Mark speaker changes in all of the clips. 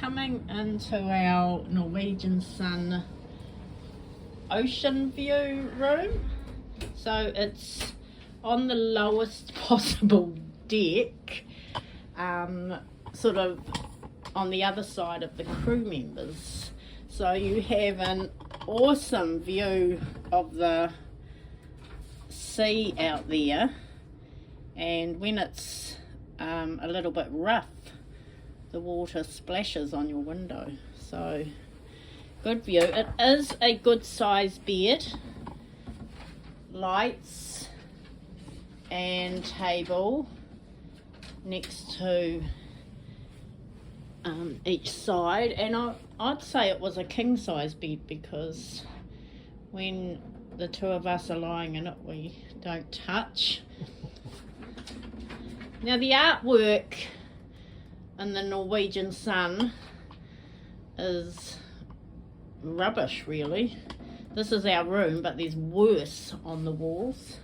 Speaker 1: coming into our Norwegian Sun Ocean View room. So it's on the lowest possible deck, sort of on the other side of the crew members. So you have an awesome view of the sea out there, and when it's a little bit rough, the water splashes on your window. So good view. It is a good size bed, lights and table next to each side, and I'd say it was a king size bed, because when the two of us are lying in it we don't touch. Now the artwork in the Norwegian Sun is rubbish really. This is our room, but there's worse on the walls.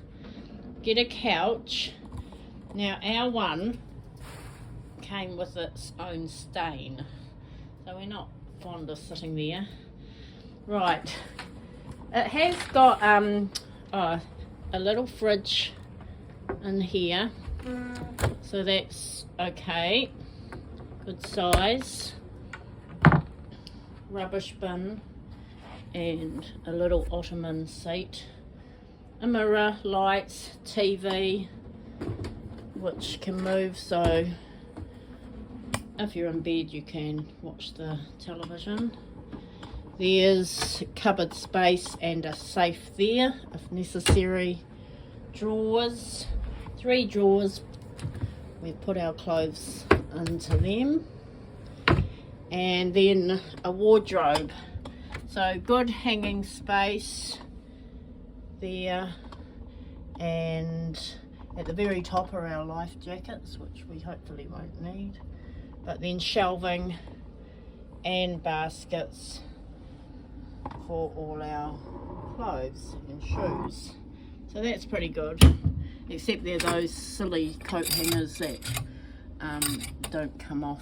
Speaker 1: Get a couch. Now our one came with its own stain, so we're not fond of sitting there. Right, it has got a little fridge in here, so that's okay, good size. Rubbish bin and a little ottoman seat, a mirror, lights, TV which can move, so if you're in bed you can watch the television. There's cupboard space and a safe there if necessary. Drawers, 3 drawers, we put our clothes into them, and then a wardrobe. So good hanging space there, and at the very top are our life jackets, which we hopefully won't need, but then shelving and baskets for all our clothes and shoes. So that's pretty good, except they're those silly coat hangers that don't come off.